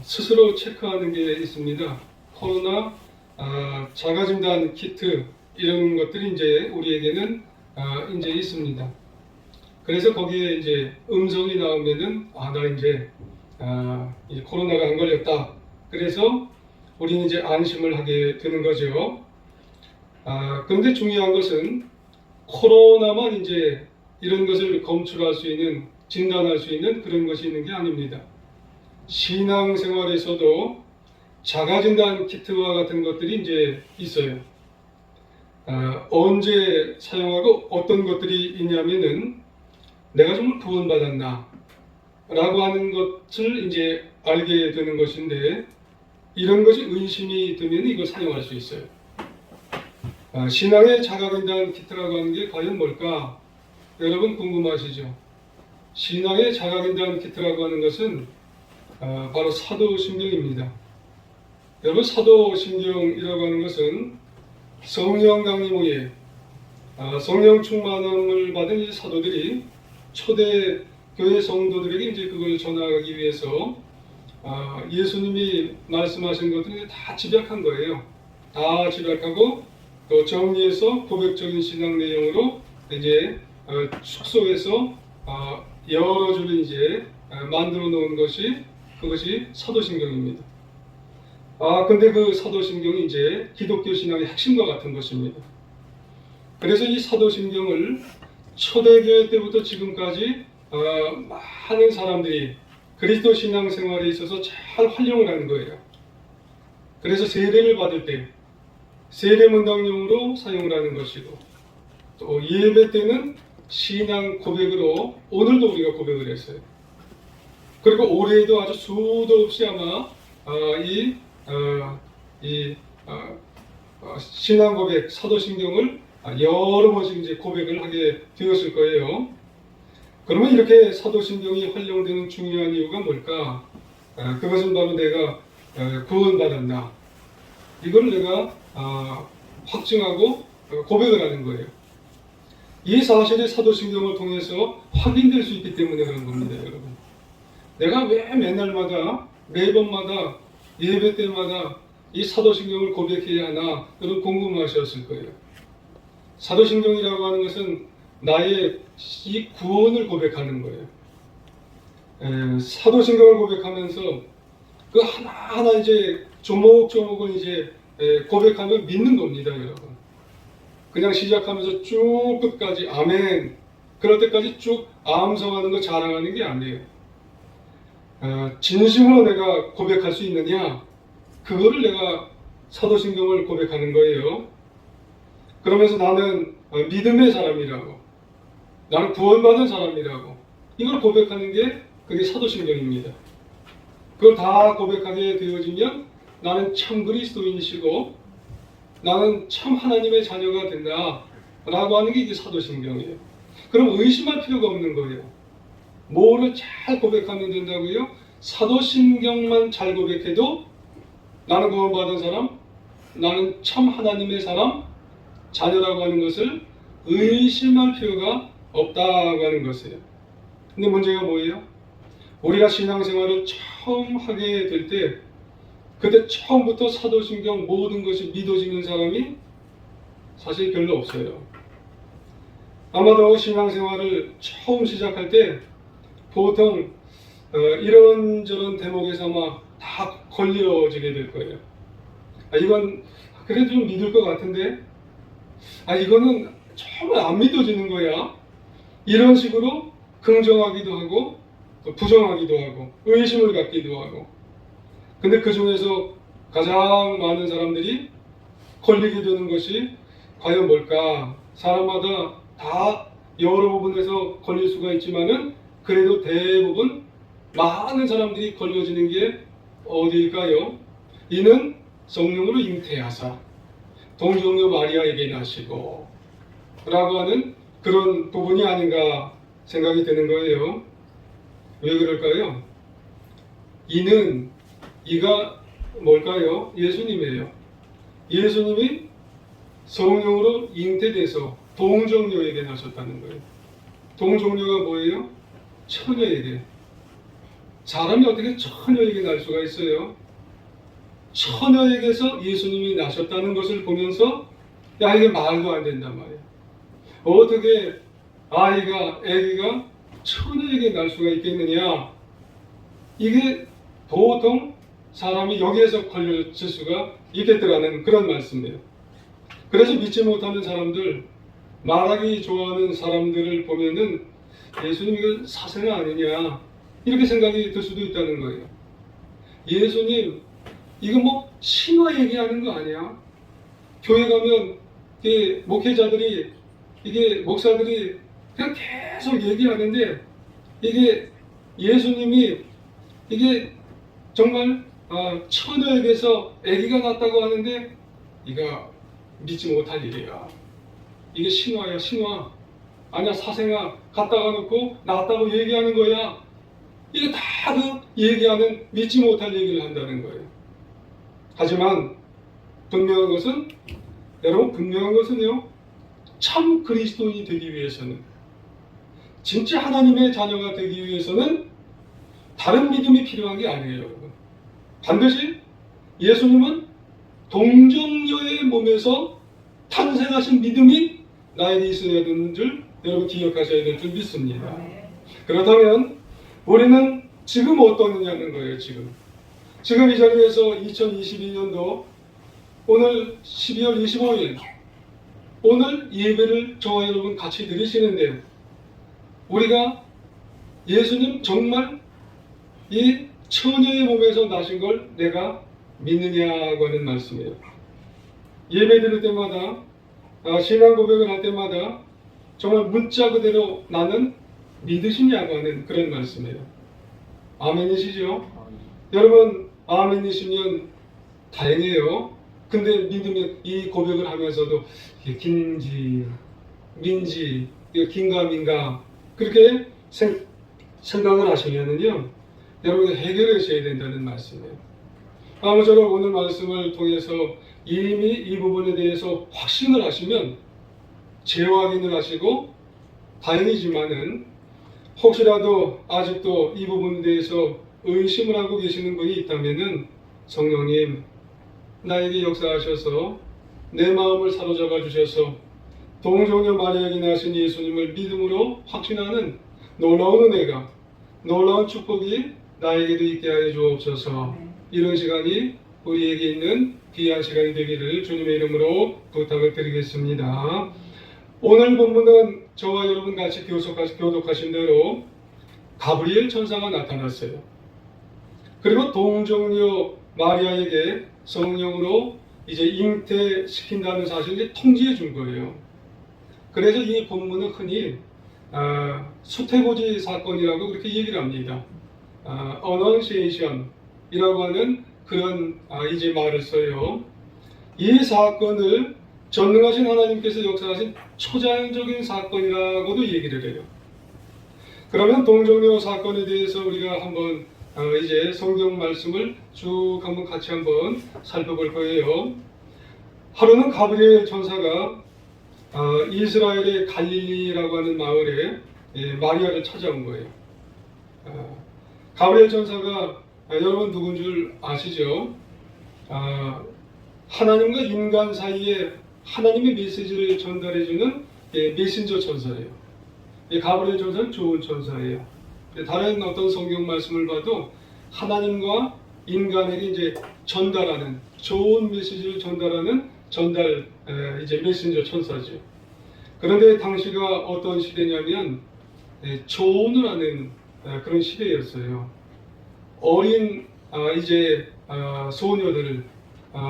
스스로 체크하는 게 있습니다. 코로나 자가진단 키트 이런 것들이 이제 우리에게는 이제 있습니다. 그래서 거기에 이제 음성이 나오면은 나 이제 코로나가 안 걸렸다. 그래서 우리는 이제 안심을 하게 되는 거죠. 그런데 중요한 것은 코로나만 이제 이런 것을 검출할 수 있는, 진단할 수 있는 그런 것이 있는 게 아닙니다. 신앙생활에서도 자가진단 키트와 같은 것들이 이제 있어요. 언제 사용하고 어떤 것들이 있냐면은 내가 정말 구원받았나 라고 하는 것을 이제 알게 되는 것인데, 이런 것이 의심이 되면 이걸 사용할 수 있어요. 신앙의 자가진단 키트라고 하는 게 과연 뭘까? 여러분 궁금하시죠? 신앙의 자가진단 키트라고 하는 것은 바로 사도신경입니다. 여러분, 사도신경이라고 하는 것은 성령 강림 후에 성령 충만함을 받은 이 사도들이 초대 교회 성도들에게 이제 그걸 전하기 위해서 예수님이 말씀하신 것들을 다 집약한 거예요. 다 집약하고 또 정리해서 고백적인 신앙 내용으로 이제 축소해서 여러 줄을 이제 만들어 놓은 것이 그것이 사도신경입니다. 근데 그 사도신경이 이제 기독교 신앙의 핵심과 같은 것입니다. 그래서 이 사도신경을 초대교회 때부터 지금까지 많은 사람들이 그리스도 신앙생활에 있어서 잘 활용을 하는 거예요. 그래서 세례를 받을 때 세례 문답용으로 사용을 하는 것이고, 또 예배 때는 신앙 고백으로 오늘도 우리가 고백을 했어요. 그리고 올해에도 아주 수도 없이 아마 신앙 고백, 사도신경을 여러 번씩 이제 고백을 하게 되었을 거예요. 그러면 이렇게 사도신경이 활용되는 중요한 이유가 뭘까? 그것은 바로 내가 구원받았나, 이걸 내가 확증하고 고백을 하는 거예요. 이 사실이 사도신경을 통해서 확인될 수 있기 때문에 그런 겁니다, 여러분. 내가 왜 매날마다, 매번마다, 예배 때마다 이 사도신경을 고백해야 하나, 여러분 궁금하셨을 거예요. 사도신경이라고 하는 것은 나의 이 구원을 고백하는 거예요. 사도신경을 고백하면서 그 하나하나 이제 조목조목을 이제 고백하며 믿는 겁니다, 여러분. 그냥 시작하면서 쭉 끝까지 아멘, 그럴 때까지 쭉 암송하는 거 자랑하는 게 아니에요. 진심으로 내가 고백할 수 있느냐, 그거를 내가 사도신경을 고백하는 거예요. 그러면서 나는 믿음의 사람이라고, 나는 구원받은 사람이라고, 이걸 고백하는 게 그게 사도신경입니다. 그걸 다 고백하게 되어지면 나는 참 그리스도인이시고 나는 참 하나님의 자녀가 된다 라고 하는 게 이게 사도신경이에요. 그럼 의심할 필요가 없는 거예요. 뭐를 잘 고백하면 된다고요? 사도신경만 잘 고백해도 나는 구원받은 사람, 나는 참 하나님의 사람, 자녀라고 하는 것을 의심할 필요가 없다고 하는 것이에요. 근데 문제가 뭐예요? 우리가 신앙생활을 처음 하게 될 때, 그때 처음부터 사도신경 모든 것이 믿어지는 사람이 사실 별로 없어요. 아마도 신앙생활을 처음 시작할 때 보통 이런저런 대목에서 아마 다 걸려지게 될 거예요. 이건 그래도 좀 믿을 것 같은데, 이거는 정말 안 믿어지는 거야. 이런 식으로 긍정하기도 하고 또 부정하기도 하고 의심을 갖기도 하고. 근데 그 중에서 가장 많은 사람들이 걸리게 되는 것이 과연 뭘까? 사람마다 다 여러 부분에서 걸릴 수가 있지만은 그래도 대부분 많은 사람들이 걸려지는 게 어디일까요? 이는 성령으로 잉태하사 동정녀 마리아에게 나시고 라고 하는 그런 부분이 아닌가 생각이 드는 거예요. 왜 그럴까요? 이가 뭘까요? 예수님이에요. 예수님이 성령으로 잉태돼서 동정녀에게 나셨다는 거예요. 동정녀가 뭐예요? 처녀에게. 사람이 어떻게 처녀에게 날 수가 있어요? 처녀에게서 예수님이 나셨다는 것을 보면서 야, 이게 말도 안 된단 말이야. 어떻게 아기가 처녀에게 날 수가 있겠느냐? 이게 보통 사람이 여기에서 걸려질 수가 있겠더라는 그런 말씀이에요. 그래서 믿지 못하는 사람들, 말하기 좋아하는 사람들을 보면은 예수님 이거 사생아 아니냐 이렇게 생각이 들 수도 있다는 거예요. 예수님 이거 뭐 신화 얘기하는 거 아니야? 교회 가면 이게 목회자들이 이게 목사들이 그냥 계속 얘기하는데 이게 예수님이 이게 정말 처녀에게서 아기가 났다고 하는데 이거 믿지 못할 일이야. 이게 신화야, 신화. 아니야, 사생아 갖다가 놓고 낳았다고 얘기하는 거야. 이게 다 그 얘기하는 믿지 못할 얘기를 한다는 거예요. 하지만 분명한 것은 여러분 분명한 것은요. 참 그리스도인이 되기 위해서는 진짜 하나님의 자녀가 되기 위해서는 다른 믿음이 필요한 게 아니에요. 여러분. 반드시 예수님은 동정녀의 몸에서 탄생하신 믿음이 나에게 있어야 되는 줄 여러분 기억하셔야 될 줄 믿습니다. 그렇다면 우리는 지금 어떠느냐는 거예요. 지금 이 자리에서 2022년도 오늘 12월 25일 오늘 예배를 저와 여러분 같이 드리시는데 우리가 예수님 정말 이 처녀의 몸에서 나신 걸 내가 믿느냐고 하는 말씀이에요. 예배 드릴 때마다 신앙 고백을 할 때마다 정말 문자 그대로 나는 믿으시냐고 하는 그런 말씀이에요. 아멘이시죠? 여러분 아멘이시면 다행이에요. 근데 믿으면 이 고백을 하면서도 이게 긴지 민지 긴가민가 그렇게 생각을 하시면은요 여러분 해결하셔야 된다는 말씀이에요. 아무쪼록 오늘 말씀을 통해서 이미 이 부분에 대해서 확신을 하시면 재확인을 하시고 다행이지만은 혹시라도 아직도 이 부분에 대해서 의심을 하고 계시는 분이 있다면은 성령님 나에게 역사하셔서 내 마음을 사로잡아 주셔서 동정녀 마리아에게 나신 예수님을 믿음으로 확신하는 놀라운 은혜가 놀라운 축복이 나에게도 있게 하여 주옵소서. 이런 시간이 우리에게 있는 귀한 시간이 되기를 주님의 이름으로 부탁을 드리겠습니다. 오늘 본문은 저와 여러분 같이 교독하신 대로 가브리엘 천사가 나타났어요. 그리고 동정녀 마리아에게 성령으로 이제 잉태시킨다는 사실을 통지해 준 거예요. 그래서 이 본문은 흔히 수태고지 사건이라고 그렇게 얘기를 합니다. 어넌시에이션이라고 하는 그런 이제 말을 써요. 이 사건을 전능하신 하나님께서 역사하신 초자연적인 사건이라고도 얘기를 해요. 그러면 동정녀 사건에 대해서 우리가 한번 이제 성경 말씀을 쭉 한번 같이 한번 살펴볼 거예요. 하루는 가브리엘 천사가 이스라엘의 갈릴리라고 하는 마을에 마리아를 찾아온 거예요. 가브리엘 천사가 여러분 누군 줄 아시죠? 하나님과 인간 사이에 하나님의 메시지를 전달해주는 메신저 천사예요. 가브리엘 천사는 좋은 천사예요. 다른 어떤 성경 말씀을 봐도 하나님과 인간에게 이제 전달하는 좋은 메시지를 전달하는 이제 메신저 천사죠. 그런데 당시가 어떤 시대냐면 조언을 하는 그런 시대였어요. 어린 이제 소녀들을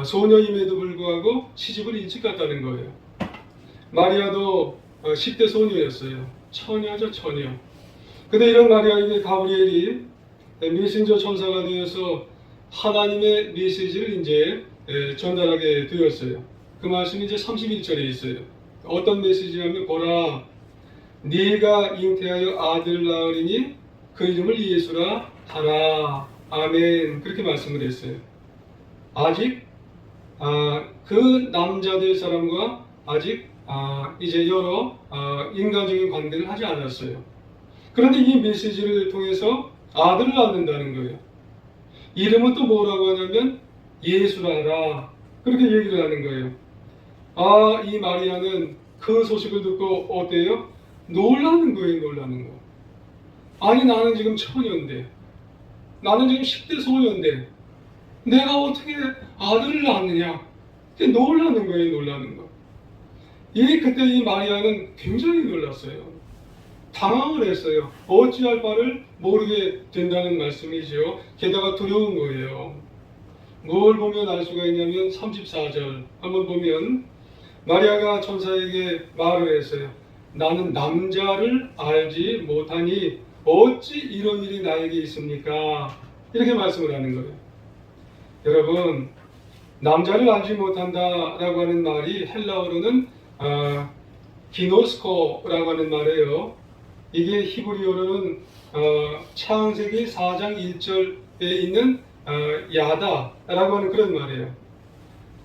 소녀임에도 불구하고 시집을 일찍 갔다는 거예요. 마리아도 10대 소녀였어요. 처녀죠, 처녀. 근데 이런 마리아에게 가브리엘이 메신저 천사가 되어서 하나님의 메시지를 이제 전달하게 되었어요. 그 말씀이 이제 31절에 있어요. 어떤 메시지냐면 보라 네가 잉태하여 아들 낳으리니 그 이름을 예수라 하라. 아멘. 그렇게 말씀을 했어요. 아직 그 남자 될 사람과 아직 이제 여러 인간적인 관계를 하지 않았어요. 그런데 이 메시지를 통해서 아들을 낳는다는 거예요. 이름은 또 뭐라고 하냐면 예수라라. 그렇게 얘기를 하는 거예요. 아, 이 마리아는 그 소식을 듣고 어때요? 놀라는 거예요, 놀라는 거. 아니, 나는 지금 처녀인데, 나는 지금 10대 소녀인데, 내가 어떻게 아들을 낳느냐? 놀라는 거예요, 놀라는 거. 그때 이 마리아는 굉장히 놀랐어요. 당황을 했어요. 어찌할 바를 모르게 된다는 말씀이죠. 게다가 두려운 거예요. 뭘 보면 알 수가 있냐면 34절 한번 보면 마리아가 천사에게 말을 했어요. 나는 남자를 알지 못하니 어찌 이런 일이 나에게 있습니까? 이렇게 말씀을 하는 거예요. 여러분, 남자를 알지 못한다라고 하는 말이 헬라어로는 기노스코라고 하는 말이에요. 이게 히브리어로는 창세기 4장 1절에 있는 야다라고 하는 그런 말이에요.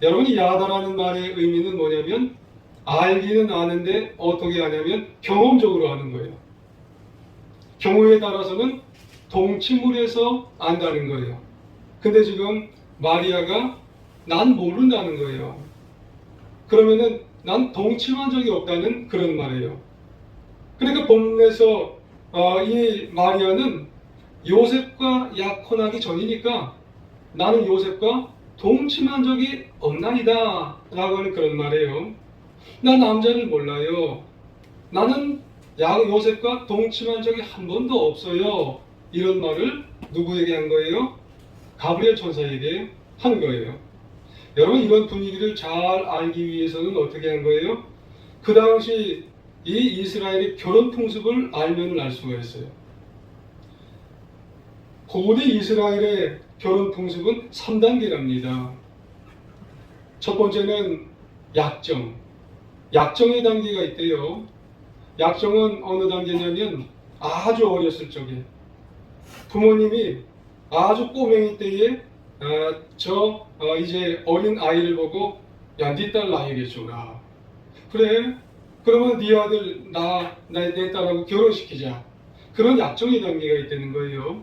여러분이 야다라는 말의 의미는 뭐냐면 알기는 아는데 어떻게 하냐면 경험적으로 하는 거예요. 경우에 따라서는 동침을 해서 안다는 거예요. 근데 지금 마리아가 난 모른다는 거예요. 그러면은 난 동침한 적이 없다는 그런 말이에요. 그러니까 본문에서 이 마리아는 요셉과 약혼하기 전이니까 나는 요셉과 동침한 적이 없나이다 라고 하는 그런 말이에요. 난 남자를 몰라요. 나는 요셉과 동침한 적이 한 번도 없어요. 이런 말을 누구에게 한 거예요? 가브리엘 천사에게 한 거예요. 여러분, 이런 분위기를 잘 알기 위해서는 어떻게 한 거예요? 그 당시 이 이스라엘의 결혼 풍습을 알면 알 수가 있어요. 고대 이스라엘의 결혼 풍습은 3단계랍니다. 첫 번째는 약정. 약정의 단계가 있대요. 약정은 어느 단계냐면 아주 어렸을 적에 부모님이 아주 꼬맹이 때에 이제 어린 아이를 보고 야, 네 딸 나에게 주라. 그래? 그러면 네 아들 내 딸하고 결혼시키자. 그런 약정의 단계가 있다는 거예요.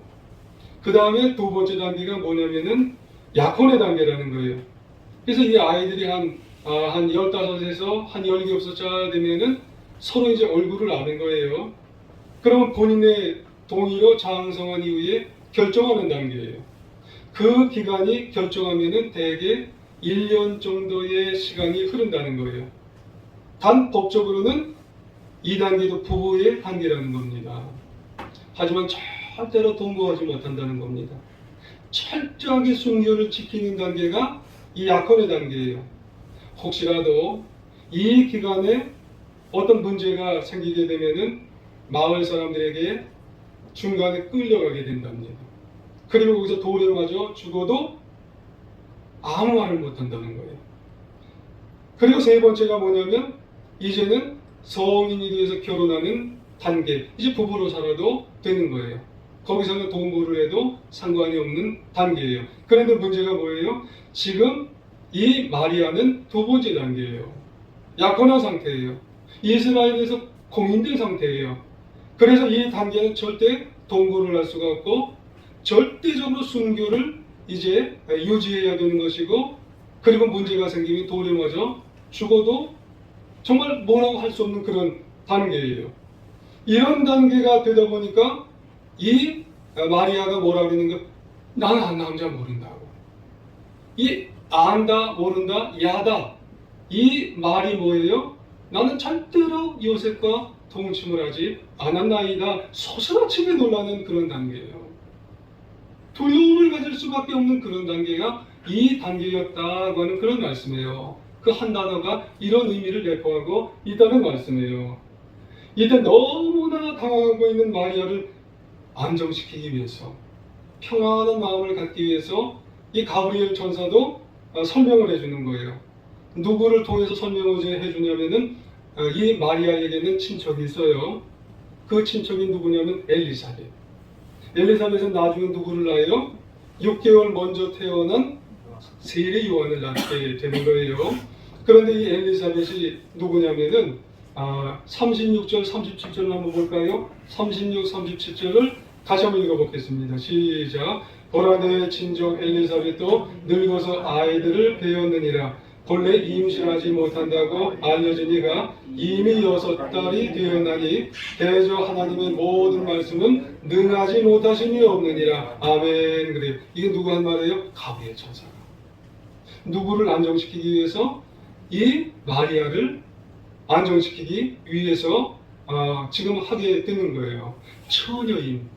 그 다음에 두 번째 단계가 뭐냐면은 약혼의 단계라는 거예요. 그래서 이 아이들이 한 15에서 한 17살 되면은 서로 이제 얼굴을 아는 거예요. 그러면 본인의 동의로 장성한 이후에 결정하는 단계예요. 그 기간이 결정하면은 대개 1년 정도의 시간이 흐른다는 거예요. 단 법적으로는 이 단계도 부부의 단계라는 겁니다. 하지만 절대로 동거하지 못한다는 겁니다. 철저하게 순결을 지키는 단계가 이 약혼의 단계예요. 혹시라도 이 기간에 어떤 문제가 생기게 되면은 마을 사람들에게 중간에 끌려가게 된답니다. 그리고 거기서 돌에 맞아 죽어도 아무 말을 못한다는 거예요. 그리고 세 번째가 뭐냐면 이제는 성인이 돼서 결혼하는 단계, 이제 부부로 살아도 되는 거예요. 거기서는 동거를 해도 상관이 없는 단계예요. 그런데 문제가 뭐예요? 지금 이 마리아는 두 번째 단계예요. 약혼한 상태예요. 이스라엘에서 공인된 상태예요. 그래서 이 단계는 절대 동거를 할 수가 없고 절대적으로 순교를 이제 유지해야 되는 것이고, 그리고 문제가 생기면 돌에 맞아 죽어도 정말 뭐라고 할 수 없는 그런 단계예요. 이런 단계가 되다 보니까 이 마리아가 뭐라고 그러는 거, 나는 남자 모른다고. 이 안다 모른다 야다, 이 말이 뭐예요? 나는 절대로 요셉과 동침을 하지 않았나이다. 소스라치게 놀라는 그런 단계예요. 두려움을 가질 수밖에 없는 그런 단계가 이 단계였다고 하는 그런 말씀이에요. 그 한 단어가 이런 의미를 내포하고 있다는 말씀이에요. 이때 너무나 당황하고 있는 마리아를 안정시키기 위해서, 평안한 마음을 갖기 위해서 이 가브리엘 천사도 설명을 해주는 거예요. 누구를 통해서 설명을 해주냐면은 이 마리아에게는 친척이 있어요. 그 친척이 누구냐면 엘리사벳. 엘리사벳은 나중에 누구를 낳아요? 6개월 먼저 태어난 세례 요한을 낳게 되는 거예요. 그런데 이 엘리사벳이 누구냐면은 36절, 37절을 한번 볼까요? 36, 37절을 다시 한번 읽어보겠습니다. 시작. 보라 내 친족 엘리사벳도 늙어서 아이들을 배웠느니라. 본래 임신하지 못한다고 알려지니가 이미 6달이 되었나니 대저 하나님의 모든 말씀은 능하지 못하심이 없느니라. 아멘. 그래요. 이게 누구 한 말이에요? 가브리엘 천사가 누구를 안정시키기 위해서? 이 마리아를 안정시키기 위해서 지금 하게 되는 거예요. 처녀인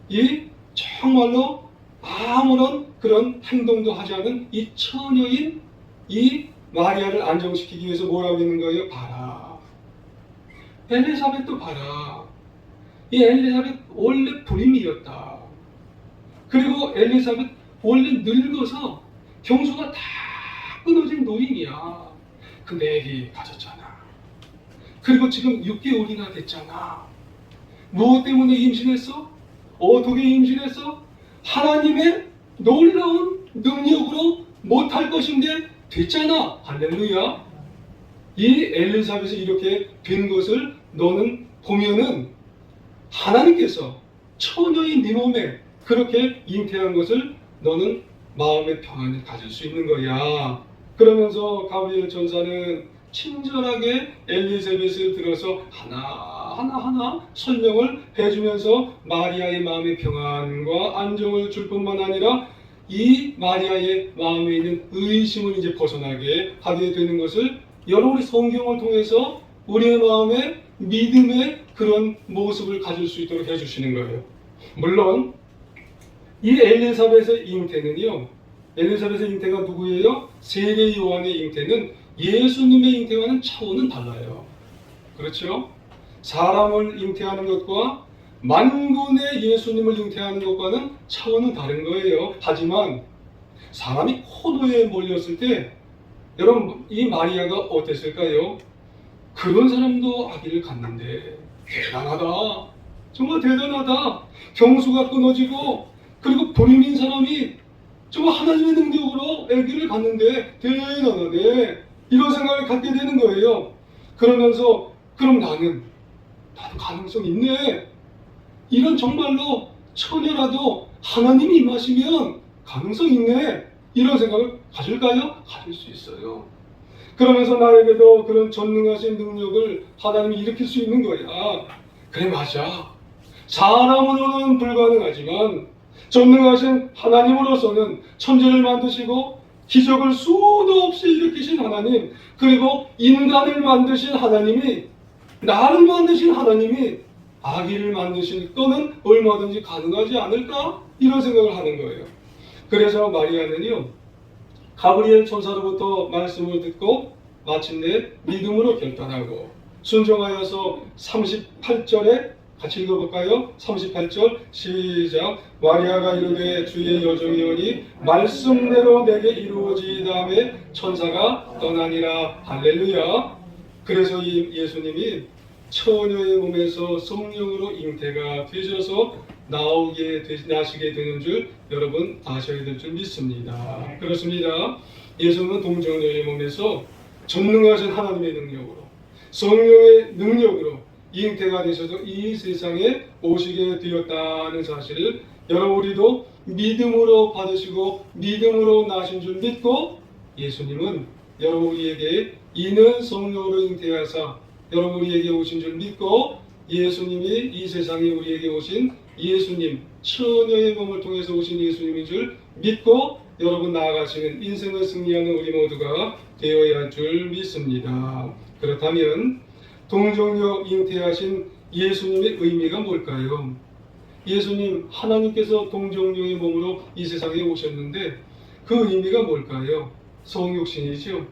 이 정말로 아무런 그런 행동도 하지 않은 이 처녀인 이 마리아를 안정시키기 위해서 뭐라고 있는 거예요? 봐라. 엘리사벳도 봐라. 이 엘리사벳 원래 불임이었다. 그리고 엘리사벳 원래 늙어서 경수가 다 끊어진 노인이야. 근데 애기 가졌잖아. 그리고 지금 6개월이나 됐잖아. 무엇 때문에 임신했어? 어떻게 임신했어? 하나님의 놀라운 능력으로 못할 것인데 됐잖아. 할렐루야. 이 엘리사벳이 이렇게 된 것을 너는 보면은 하나님께서 처녀인 네 몸에 그렇게 잉태한 것을 너는 마음의 평안을 가질 수 있는 거야. 그러면서 가브리엘 천사는 친절하게 엘리사벳을 들어서 하나하나 설명을 해주면서 마리아의 마음의 평안과 안정을 줄 뿐만 아니라 이 마리아의 마음에 있는 의심을 이제 벗어나게 하게 되는 것을 여러분이 성경을 통해서 우리의 마음에 믿음의 그런 모습을 가질 수 있도록 해주시는 거예요. 물론 이 엘리사벳의 잉태는요, 엘리사벳의 잉태가 누구예요? 세례 요한의 잉태는 예수님의 잉태와는 차원은 달라요. 그렇죠? 사람을 잉태하는 것과 만군의 예수님을 잉태하는 것과는 차원은 다른 거예요. 하지만 사람이 포도에 몰렸을 때 여러분 이 마리아가 어땠을까요? 그런 사람도 아기를 갖는데 대단하다. 정말 대단하다. 경수가 끊어지고 그리고 불임인 사람이 정말 하나님의 능력으로 아기를 갖는데 대단하네. 이런 생각을 갖게 되는 거예요. 그러면서 그럼 나도 가능성 있네. 이런 정말로 처녀라도 하나님이 임하시면 가능성 있네. 이런 생각을 가질까요? 가질 수 있어요. 그러면서 나에게도 그런 전능하신 능력을 하나님이 일으킬 수 있는 거야. 그래 맞아. 사람으로는 불가능하지만 전능하신 하나님으로서는 천지를 만드시고 기적을 수도 없이 일으키신 하나님, 그리고 인간을 만드신 하나님이, 나를 만드신 하나님이 아기를 만드실 거는 얼마든지 가능하지 않을까? 이런 생각을 하는 거예요. 그래서 마리아는요, 가브리엘 천사로부터 말씀을 듣고 마침내 믿음으로 결단하고 순종하여서 38절에 같이 읽어볼까요? 38절 시작. 마리아가 이르되 주의 여정이오니 말씀대로 내게 이루어지다음에 천사가 떠나니라. 할렐루야. 그래서 이 예수님이 처녀의 몸에서 성령으로 잉태가 되셔서 나시게 되는 줄 여러분 아셔야 될 줄 믿습니다. 그렇습니다. 예수님은 동정녀의 몸에서 전능하신 하나님의 능력으로 성령의 능력으로 잉태가 되셔서 이 세상에 오시게 되었다는 사실을 여러분 우리도 믿음으로 받으시고 믿음으로 나신 줄 믿고 예수님은 여러분 우리에게 이는 성령으로 잉태하사 여러분 우리에게 오신 줄 믿고 예수님이 이 세상에 우리에게 오신 예수님, 처녀의 몸을 통해서 오신 예수님인 줄 믿고 여러분 나아가시는 인생을 승리하는 우리 모두가 되어야 할 줄 믿습니다. 그렇다면 동정녀 잉태하신 예수님의 의미가 뭘까요? 예수님 하나님께서 동정녀의 몸으로 이 세상에 오셨는데 그 의미가 뭘까요? 성육신이죠.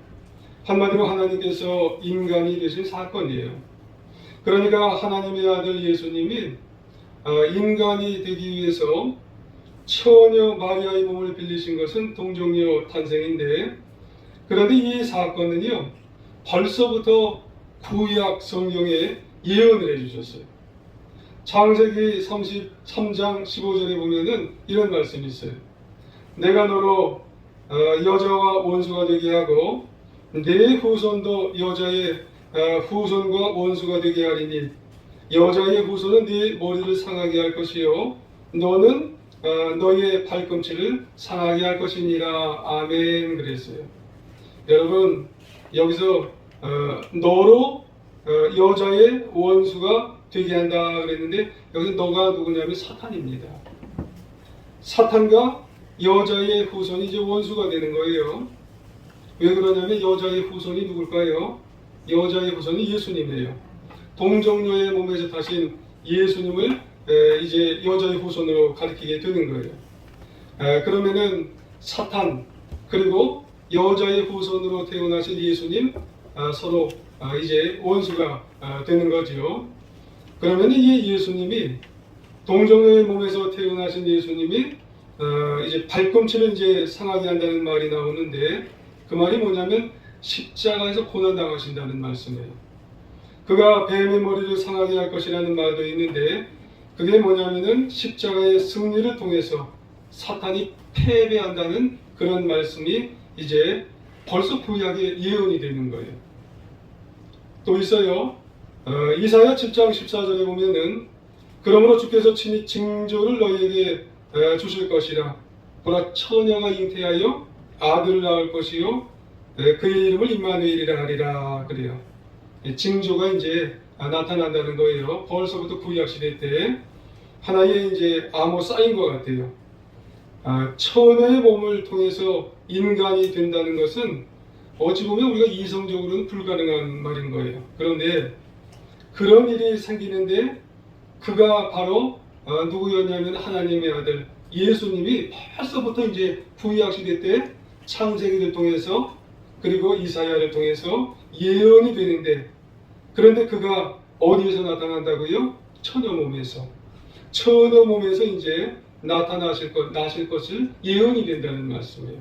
한마디로 하나님께서 인간이 되신 사건이에요. 그러니까 하나님의 아들 예수님이 인간이 되기 위해서 처녀 마리아의 몸을 빌리신 것은 동정녀 탄생인데, 그런데 이 사건은요 벌써부터 구약 성경에 예언을 해주셨어요. 창세기 33장 15절에 보면은 이런 말씀이 있어요. 내가 너로 여자와 원수가 되게 하고 내 후손도 여자의 후손과 원수가 되게 하리니 여자의 후손은 네 머리를 상하게 할 것이요 너는 너의 발꿈치를 상하게 할 것이니라. 아멘. 그랬어요. 여러분 여기서 너로 여자의 원수가 되게 한다 그랬는데 여기서 너가 누구냐면 사탄입니다. 사탄과 여자의 후손이 이제 원수가 되는 거예요. 왜 그러냐면 여자의 후손이 누굴까요? 여자의 후손이 예수님이에요. 동정녀의 몸에서 타신 예수님을 이제 여자의 후손으로 가리키게 되는 거예요. 그러면은 사탄 그리고 여자의 후손으로 태어나신 예수님 서로 이제 원수가 되는 거죠. 그러면 이 예수님이 동정녀의 몸에서 태어나신 예수님이 이제 발꿈치를 이제 상하게 한다는 말이 나오는데 그 말이 뭐냐면 십자가에서 고난 당하신다는 말씀이에요. 그가 뱀의 머리를 상하게 할 것이라는 말도 있는데 그게 뭐냐면은 십자가의 승리를 통해서 사탄이 패배한다는 그런 말씀이 이제 벌써 구약의 예언이 되는 거예요. 또 있어요. 이사야 7장 14절에 보면은 그러므로 주께서 친히 징조를 너희에게 주실 것이라. 보라 처녀가 잉태하여 아들을 낳을 것이요 그의 이름을 임마누엘이라 하리라. 그래요. 징조가 이제 나타난다는 거예요. 벌써부터 구약 시대 때 하나의 이제 암호 쌓인 것 같아요. 처녀의 몸을 통해서 인간이 된다는 것은 어찌 보면 우리가 이성적으로는 불가능한 말인 거예요. 그런데 그런 일이 생기는데 그가 바로 누구였냐면 하나님의 아들 예수님이 벌써부터 이제 구약 시대 때 창세기를 통해서 그리고 이사야를 통해서 예언이 되는데 그런데 그가 어디에서 나타난다고요? 처녀 몸에서. 처녀 몸에서 이제 나실 것을 예언이 된다는 말씀이에요.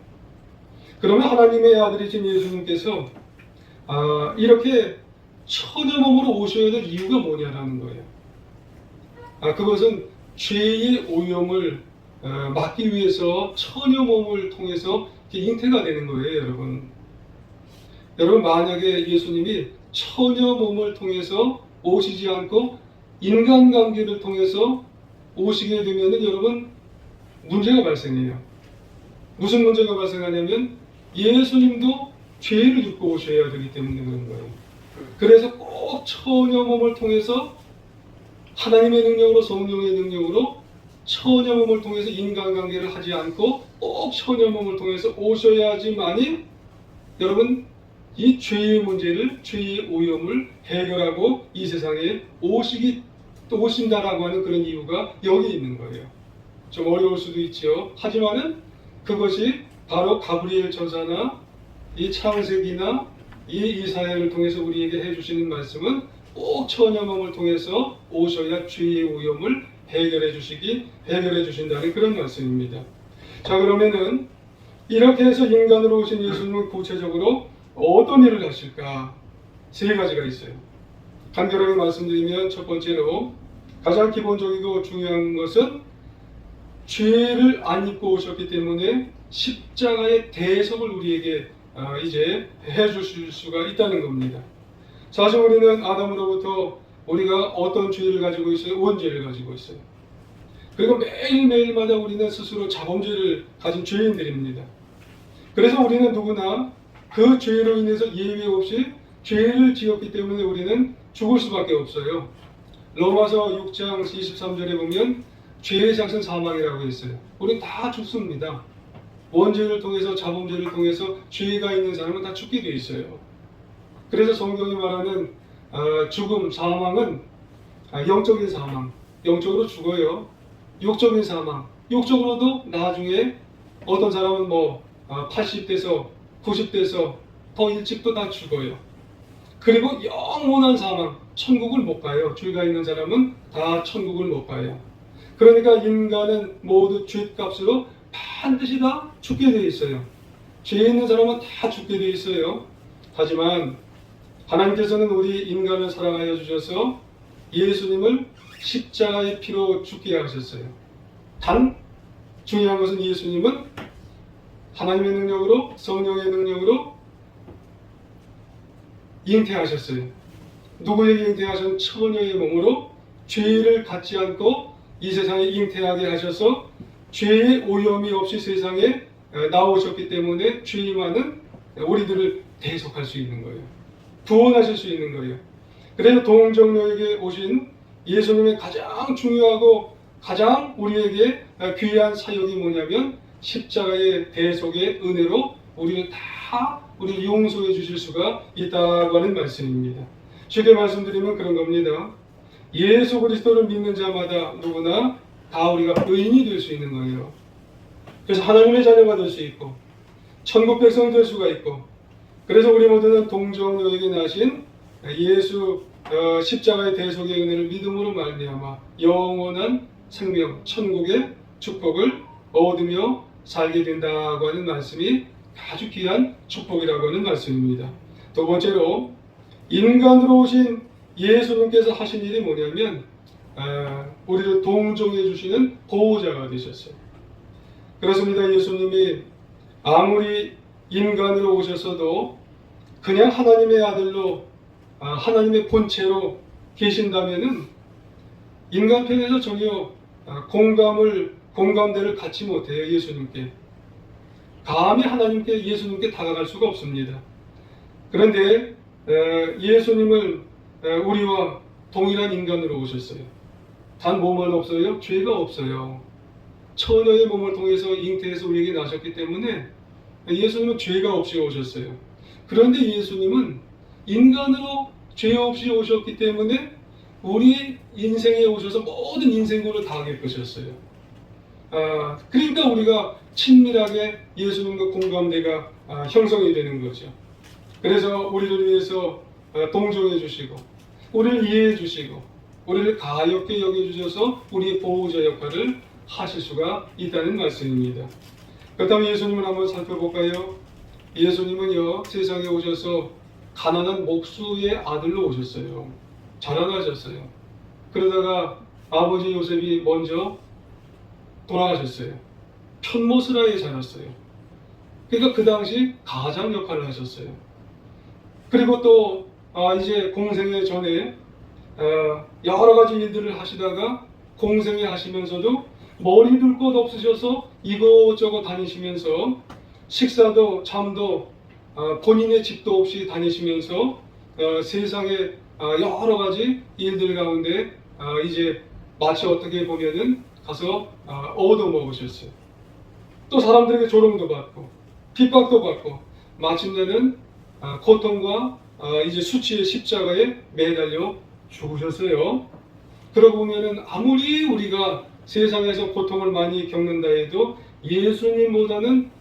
그러면 하나님의 아들이신 예수님께서 이렇게 처녀 몸으로 오셔야 될 이유가 뭐냐라는 거예요. 그것은 죄의 오염을 막기 위해서 처녀 몸을 통해서 잉태가 되는 거예요, 여러분. 여러분 만약에 예수님이 처녀 몸을 통해서 오시지 않고 인간관계를 통해서 오시게 되면 여러분 문제가 발생해요. 무슨 문제가 발생하냐면 예수님도 죄를 짓고 오셔야 되기 때문에 그런 거예요. 그래서 꼭 처녀 몸을 통해서 하나님의 능력으로 성령의 능력으로 처녀 몸을 통해서 인간관계를 하지 않고 꼭 처녀 몸을 통해서 오셔야지만이 여러분 이 죄의 문제를 죄의 오염을 해결하고 이 세상에 오신다라고 하는 그런 이유가 여기 있는 거예요. 좀 어려울 수도 있죠. 하지만은 그것이 바로 가브리엘 전사나 이 창세기나 이 이사야를 통해서 우리에게 해주시는 말씀은 꼭 처녀 몸을 통해서 오셔야 죄의 오염을 해결해 주신다는 그런 말씀입니다. 자 그러면은 이렇게 해서 인간으로 오신 예수님은 구체적으로 어떤 일을 하실까? 세 가지가 있어요. 간결하게 말씀드리면 첫 번째로 가장 기본적이고 중요한 것은 죄를 안 입고 오셨기 때문에 십자가의 대속을 우리에게 이제 해주실 수가 있다는 겁니다. 사실 우리는 아담으로부터 우리가 어떤 죄를 가지고 있어요? 원죄를 가지고 있어요. 그리고 매일매일마다 우리는 스스로 자범죄를 가진 죄인들입니다. 그래서 우리는 누구나 그 죄로 인해서 예외 없이 죄를 지었기 때문에 우리는 죽을 수밖에 없어요. 로마서 6장 23절에 보면 죄의 삭은 사망이라고 했어요. 우리는 다 죽습니다. 원죄를 통해서 자범죄를 통해서 죄가 있는 사람은 다 죽게 돼 있어요. 그래서 성경이 말하는 죽음, 사망은 영적인 사망, 영적으로 죽어요. 육적인 사망, 육적으로도 나중에 어떤 사람은 80대에서 90대에서 더 일찍도 다 죽어요. 그리고 영원한 사망, 천국을 못 가요. 죄가 있는 사람은 다 천국을 못 가요. 그러니까 인간은 모두 죄값으로 반드시 다 죽게 되어 있어요. 죄 있는 사람은 다 죽게 되어 있어요. 하지만 하나님께서는 우리 인간을 사랑하여 주셔서 예수님을 십자가의 피로 죽게 하셨어요. 단 중요한 것은 예수님은 하나님의 능력으로 성령의 능력으로 잉태하셨어요. 누구에게 잉태하신 처녀의 몸으로 죄를 갖지 않고 이 세상에 잉태하게 하셔서 죄의 오염이 없이 세상에 나오셨기 때문에 죄의 많은 우리들을 대속할 수 있는 거예요. 구원하실 수 있는 거예요. 그래서 동정녀에게 오신 예수님의 가장 중요하고 가장 우리에게 귀한 사역이 뭐냐면 십자가의 대속의 은혜로 우리를 용서해 주실 수가 있다고 하는 말씀입니다. 쉽게 말씀드리면 그런 겁니다. 예수 그리스도를 믿는 자마다 누구나 다 우리가 의인이 될 수 있는 거예요. 그래서 하나님의 자녀가 될 수 있고 천국 백성 될 수가 있고, 그래서 우리 모두는 동정녀에게 나신 예수 십자가의 대속의 은혜를 믿음으로 말미암아 영원한 생명, 천국의 축복을 얻으며 살게 된다고 하는 말씀이 아주 귀한 축복이라고 하는 말씀입니다. 두 번째로 인간으로 오신 예수님께서 하신 일이 뭐냐면 우리를 동정해 주시는 보호자가 되셨어요. 그렇습니다. 예수님이 아무리 인간으로 오셨어도 그냥 하나님의 아들로 하나님의 본체로 계신다면은 인간 편에서 전혀 공감대를 갖지 못해요. 예수님께 감히 하나님께 예수님께 다가갈 수가 없습니다. 그런데 예수님은 우리와 동일한 인간으로 오셨어요. 단 뭐만 없어요? 죄가 없어요. 처녀의 몸을 통해서 잉태해서 우리에게 나셨기 때문에 예수님은 죄가 없이 오셨어요. 그런데 예수님은 인간으로 죄 없이 오셨기 때문에 우리 인생에 오셔서 모든 인생고를 다 겪으셨어요. 그러니까 우리가 친밀하게 예수님과 공감대가 형성이 되는 거죠. 그래서 우리를 위해서 동정해 주시고 우리를 이해해 주시고 우리를 가엾게 여겨주셔서 우리의 보호자 역할을 하실 수가 있다는 말씀입니다. 그렇다면 예수님을 한번 살펴볼까요? 예수님은요, 세상에 오셔서 가난한 목수의 아들로 오셨어요. 자라나셨어요. 그러다가 아버지 요셉이 먼저 돌아가셨어요. 편모스라에 자랐어요. 그러니까 그 당시 가장 역할을 하셨어요. 그리고 또 이제 공생애 전에 여러 가지 일들을 하시다가 공생애 하시면서도 머리 둘 곳 없으셔서 이곳저곳 다니시면서 식사도 잠도 본인의 집도 없이 다니시면서 세상에 여러 가지 일들 가운데 이제 마치 어떻게 보면은 가서 얻어먹으셨어요. 또 사람들에게 조롱도 받고 핍박도 받고 마침내는 고통과 이제 수치의 십자가에 매달려 죽으셨어요. 그러고 보면은 아무리 우리가 세상에서 고통을 많이 겪는다 해도 예수님보다는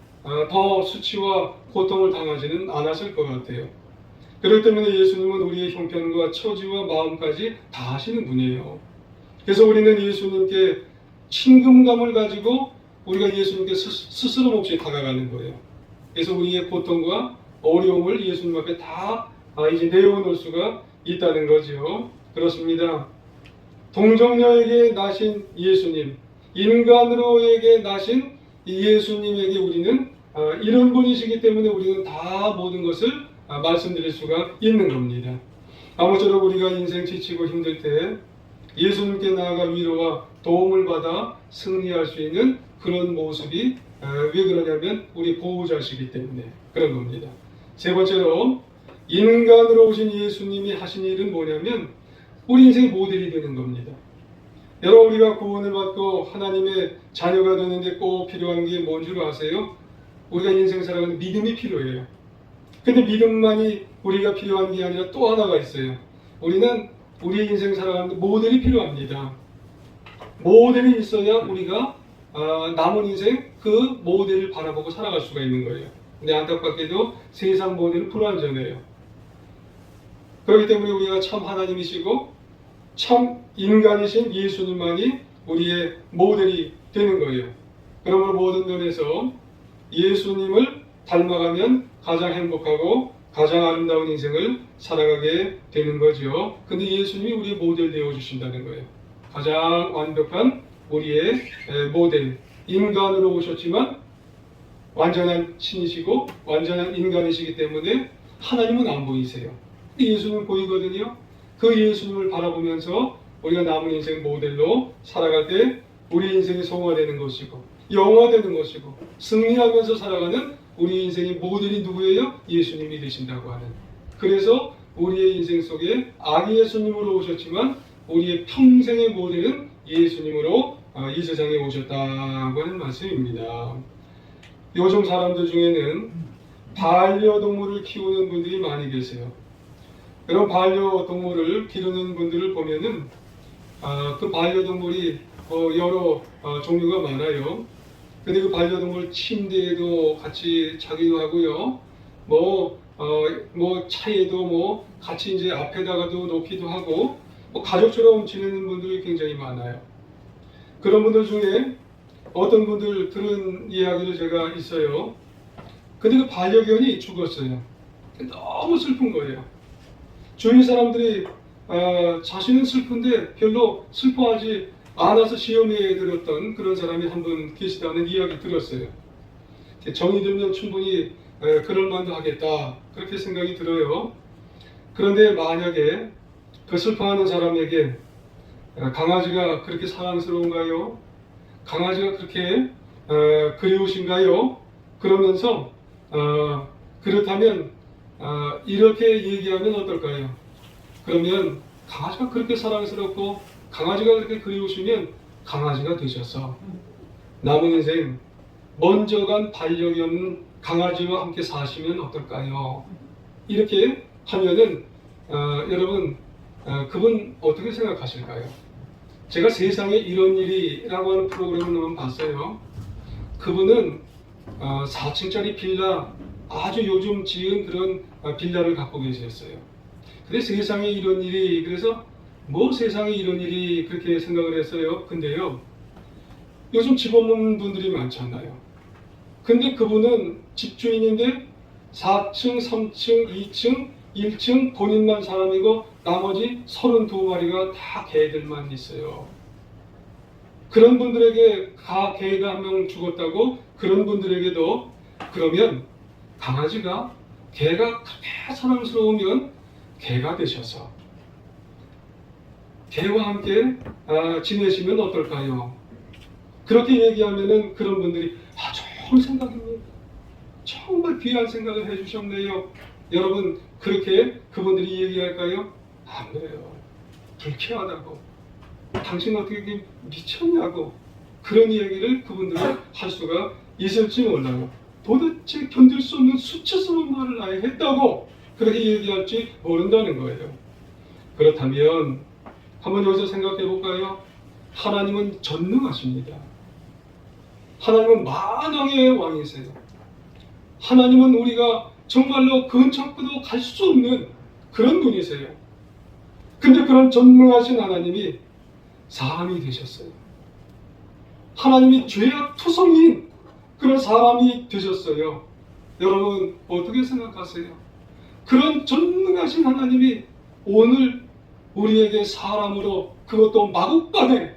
더 수치와 고통을 당하지는 않았을 것 같아요. 그렇기 때문에 예수님은 우리의 형편과 처지와 마음까지 다 아시는 분이에요. 그래서 우리는 예수님께 친근감을 가지고 우리가 예수님께 스스럼 없이 다가가는 거예요. 그래서 우리의 고통과 어려움을 예수님 앞에 다 이제 내어놓을 수가 있다는 거죠. 그렇습니다. 동정녀에게 나신 예수님, 인간으로에게 나신 예수님에게 우리는 이런 분이시기 때문에 우리는 다 모든 것을 말씀드릴 수가 있는 겁니다. 아무쪼록 우리가 인생 지치고 힘들 때 예수님께 나아가 위로와 도움을 받아 승리할 수 있는 그런 모습이 왜 그러냐면 우리 보호자시기 때문에 그런 겁니다. 세 번째로 인간으로 오신 예수님이 하신 일은 뭐냐면 우리 인생의 모델이 되는 겁니다. 여러분, 우리가 구원을 받고 하나님의 자녀가 되는데 꼭 필요한 게 뭔 줄 아세요? 우리가 인생 살아가는 믿음이 필요해요. 근데 믿음만이 우리가 필요한 게 아니라 또 하나가 있어요. 우리는 우리 인생 살아가는데 모델이 필요합니다. 모델이 있어야 우리가 남은 인생 그 모델을 바라보고 살아갈 수가 있는 거예요. 근데 안타깝게도 세상 모델은 불완전해요. 그렇기 때문에 우리가 참 하나님이시고 참 인간이신 예수님만이 우리의 모델이 되는 거예요. 그러므로 모든 면에서 예수님을 닮아가면 가장 행복하고 가장 아름다운 인생을 살아가게 되는 거죠. 근데 예수님이 우리의 모델 되어 주신다는 거예요. 가장 완벽한 우리의 모델. 인간으로 오셨지만 완전한 신이시고 완전한 인간이시기 때문에 하나님은 안 보이세요. 예수님은 보이거든요. 그 예수님을 바라보면서 우리가 남은 인생 모델로 살아갈 때 우리 인생이 성화되는 것이고 영화되는 것이고 승리하면서 살아가는 우리 인생의 모델이 누구예요? 예수님이 되신다고 하는. 그래서 우리의 인생 속에 아기 예수님으로 오셨지만 우리의 평생의 모델은 예수님으로 이 세상에 오셨다고 하는 말씀입니다. 요즘 사람들 중에는 반려동물을 키우는 분들이 많이 계세요. 그런 반려동물을 기르는 분들을 보면은 그 반려동물이 여러 종류가 많아요. 근데 그 반려동물 침대에도 같이 자기도 하고요. 뭐 차에도 같이 이제 앞에다가도 놓기도 하고 가족처럼 지내는 분들이 굉장히 많아요. 그런 분들 중에 어떤 분들 들은 이야기도 제가 있어요. 근데 그 반려견이 죽었어요. 너무 슬픈 거예요. 주위 사람들이 자신은 슬픈데 별로 슬퍼하지 않아서 시험에 들었던 그런 사람이 한 분 계시다는 이야기 들었어요. 정이 들면 충분히 그럴 만도 하겠다 그렇게 생각이 들어요. 그런데 만약에 그 슬퍼하는 사람에게 강아지가 그렇게 사랑스러운가요? 강아지가 그렇게 그리우신가요? 그러면서 그렇다면 이렇게 얘기하면 어떨까요? 그러면 강아지가 그렇게 사랑스럽고 강아지가 그렇게 그리우시면 강아지가 되셔서 남은 인생 먼저 간 반려견 강아지와 함께 사시면 어떨까요? 이렇게 하면은 여러분 그분 어떻게 생각하실까요? 제가 세상에 이런 일이라고 하는 프로그램을 한번 봤어요. 그분은 4층짜리 빌라 아주 요즘 지은 그런 빌라를 갖고 계셨어요. 근데 세상에 이런 일이 그래서 세상에 이런 일이 그렇게 생각을 했어요. 근데요 요즘 집 없는 분들이 많잖아요. 근데 그분은 집주인인데 4층, 3층, 2층, 1층 본인만 사람이고 나머지 32마리가 다 개들만 있어요. 그런 분들에게 개가 한 명 죽었다고 그런 분들에게도 그러면 강아지가 개가 그렇게 사랑스러우면 개가 되셔서 개와 함께 지내시면 어떨까요? 그렇게 얘기하면은 그런 분들이 좋은 생각입니다. 정말 귀한 생각을 해주셨네요. 여러분 그렇게 그분들이 얘기할까요? 안 그래요. 불쾌하다고. 당신 어떻게 미쳤냐고. 그런 얘기를 그분들은 할 수가 있을지 몰라요. 도대체 견딜 수 없는 수치스러운 말을 아예 했다고 그렇게 얘기할지 모른다는 거예요. 그렇다면 한번 여기서 생각해 볼까요? 하나님은 전능하십니다. 하나님은 만왕의 왕이세요. 하나님은 우리가 정말로 근처도 갈 수 없는 그런 분이세요. 근데 그런 전능하신 하나님이 사람이 되셨어요. 하나님이 죄악 투성인 그런 사람이 되셨어요. 여러분 어떻게 생각하세요? 그런 전능하신 하나님이 오늘 우리에게 사람으로 그것도 마국간에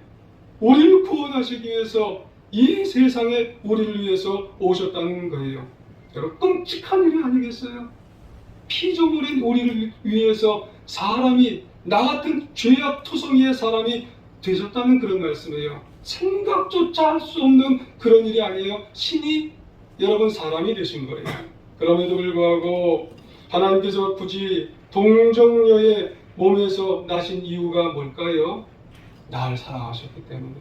우리를 구원하시기 위해서 이 세상에 우리를 위해서 오셨다는 거예요. 여러분 끔찍한 일이 아니겠어요? 피조물인 우리를 위해서 사람이 나 같은 죄악 투성이의 사람이 되셨다는 그런 말씀이에요. 생각조차 할 수 없는 그런 일이 아니에요. 신이 여러분 사람이 되신 거예요. 그럼에도 불구하고 하나님께서 굳이 동정녀의 몸에서 나신 이유가 뭘까요? 나를 사랑하셨기 때문에.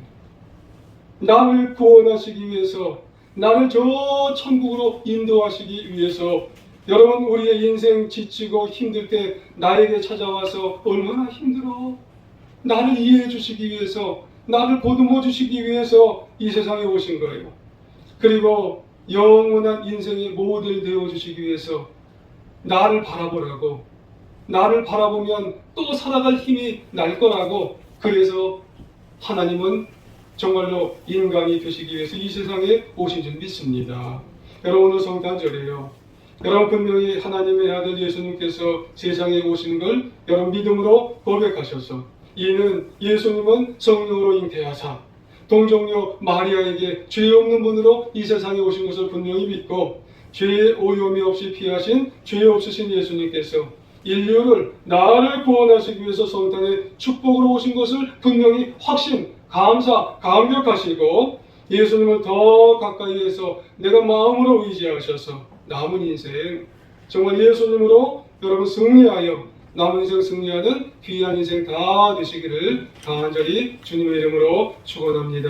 나를 구원하시기 위해서, 나를 저 천국으로 인도하시기 위해서. 여러분 우리의 인생 지치고 힘들 때 나에게 찾아와서 얼마나 힘들어. 나를 이해해 주시기 위해서, 나를 보듬어 주시기 위해서 이 세상에 오신 거예요. 그리고 영원한 인생의 모델 되어 주시기 위해서 나를 바라보라고, 나를 바라보면 또 살아갈 힘이 날 거라고. 그래서 하나님은 정말로 인간이 되시기 위해서 이 세상에 오신 줄 믿습니다. 여러분 오늘 성탄절이에요. 여러분 분명히 하나님의 아들 예수님께서 세상에 오신 걸 여러분 믿음으로 고백하셔서 이는 예수님은 성령으로 잉태하사 동정녀 마리아에게 죄 없는 분으로 이 세상에 오신 것을 분명히 믿고 죄의 오염이 없이 피하신 죄 없으신 예수님께서 인류를 나를 구원하시기 위해서 성탄의 축복으로 오신 것을 분명히 확신, 감사, 감격하시고 예수님을 더 가까이에서 내가 마음으로 의지하셔서 남은 인생 정말 예수님으로 여러분 승리하여 남은 인생 승리하는 귀한 인생 다 되시기를 간절히 주님의 이름으로 축원합니다.